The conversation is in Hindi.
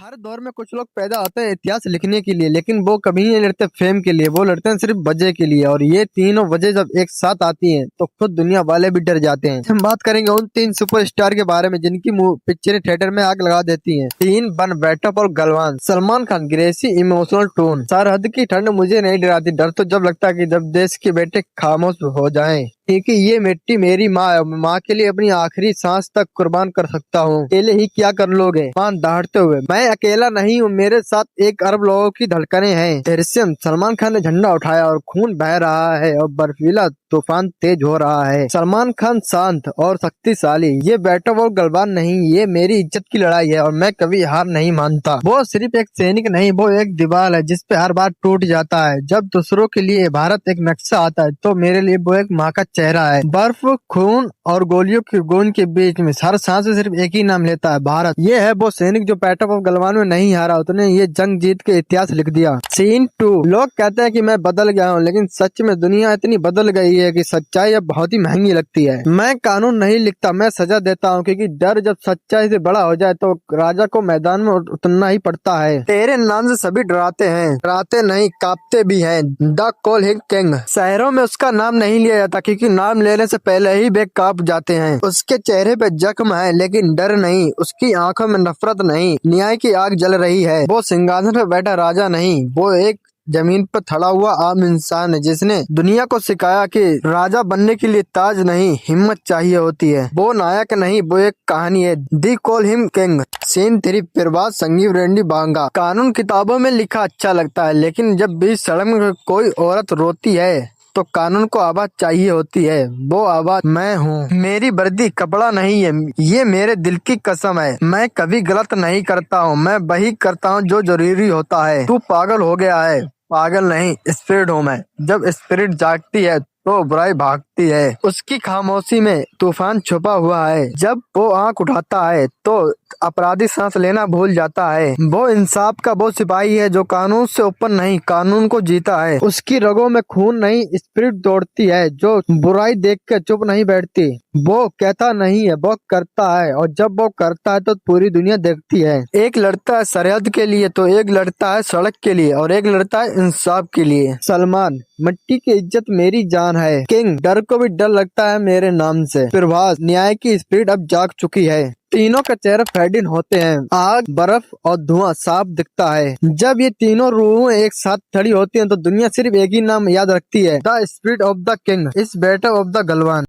हर दौर में कुछ लोग पैदा होते हैं इतिहास लिखने के लिए, लेकिन वो कभी नहीं लड़ते फेम के लिए, वो लड़ते हैं सिर्फ वजह के लिए। और ये तीनों वजह जब एक साथ आती हैं तो खुद दुनिया वाले भी डर जाते हैं। हम बात करेंगे उन तीन सुपरस्टार के बारे में जिनकी पिक्चरें थिएटर में आग लगा देती हैं। तीन बन बैठक और गलवान। सलमान खान, ग्रेसी इमोशनल टोन। सरहद की ठंड मुझे नहीं डराती, डर तो जब लगता है कि जब देश के बेटे खामोश हो जाएं। क्योंकि ये मिट्टी मेरी माँ है, माँ के लिए अपनी आखिरी सांस तक कुर्बान कर सकता हूँ। अकेले ही क्या कर लोगे, मान दहाड़ते हुए। मैं अकेला नहीं हूँ, मेरे साथ 1 अरब लोगों की धड़कनें हैं। दृश्यम, सलमान खान ने झंडा उठाया और खून बह रहा है और बर्फीला तूफान तेज हो रहा है। सलमान खान शांत और शक्तिशाली। ये बैटल और गलबान नहीं, ये मेरी इज्जत की लड़ाई है और मैं कभी हार नहीं मानता। वो सिर्फ एक सैनिक नहीं, वो एक दीवार है जिसपे हर बार टूट जाता है। जब दूसरों के लिए भारत एक नक्शा आता है तो मेरे लिए वो एक माँ का चेहरा है। बर्फ, खून और गोलियों की गूंज के बीच में हर सांस में सिर्फ एक ही नाम लेता है, भारत। ये है वो सैनिक जो बैटल ऑफ गलवान में नहीं हारा, उसने ये जंग जीत के इतिहास लिख दिया। सीन 2। लोग कहते हैं कि मैं बदल गया हूँ, लेकिन सच में दुनिया इतनी बदल गई है कि सच्चाई अब बहुत ही महंगी लगती है। मैं कानून नहीं लिखता, मैं सजा देता हूँ, क्योंकि डर जब सच्चाई से बड़ा हो जाए तो राजा को मैदान में उतरना ही पड़ता है। तेरे नाम से सभी डराते हैं, डराते नहीं कांपते भी हैं। The call him king. शहरों में उसका नाम नहीं लिया जाता क्योंकि नाम लेने से पहले ही वे कांप जाते हैं। उसके चेहरे पे जख्म है लेकिन डर नहीं, उसकी आंखों में नफरत नहीं, न्याय की आग जल रही है। वो सिंहासन पे बैठा राजा नहीं, वो एक जमीन पर खड़ा हुआ आम इंसान है जिसने दुनिया को सिखाया कि राजा बनने के लिए ताज नहीं, हिम्मत चाहिए होती है। वो नायक नहीं, वो एक कहानी है। दी कॉल हिम किंग। सीन 3। प्रभात संजीव रेड्डी बांगा। कानून किताबों में लिखा अच्छा लगता है, लेकिन जब बीच सड़क में कोई औरत रोती है तो कानून को आवाज चाहिए होती है। वो आवाज मैं हूँ। मेरी वर्दी कपड़ा नहीं है, ये मेरे दिल की कसम है। मैं कभी गलत नहीं करता हूँ, मैं वही करता हूँ जो जरूरी होता है। तू पागल हो गया है, पागल नहीं, स्पिरिट हूँ मैं। जब स्पिरिट जागती है तो बुराई भागती है। उसकी खामोशी में तूफान छुपा हुआ है। जब वो आंख उठाता है तो अपराधी सांस लेना भूल जाता है। वो इंसाफ का वो सिपाही है जो कानून से ऊपर नहीं, कानून को जीता है। उसकी रगों में खून नहीं, स्पिरिट दौड़ती है जो बुराई देख के चुप नहीं बैठती। वो कहता नहीं है, वो करता है, और जब वो करता है तो पूरी दुनिया देखती है। एक लड़ता है सरहद के लिए तो एक लड़ता है सड़क के लिए और एक लड़ता है इंसाफ के लिए। सलमान, मिट्टी की इज्जत मेरी जान है। किंग, डर को भी डर लगता है मेरे नाम से। प्रभास, न्याय की स्पीड अब जाग चुकी है। तीनों का चेहरा फेडिन होते हैं। आग, बर्फ और धुआं साफ दिखता है। जब ये तीनों रूहें एक साथ खड़ी होती हैं तो दुनिया सिर्फ एक ही नाम याद रखती है, the spirit of the king इस बैटल ऑफ द गलवान।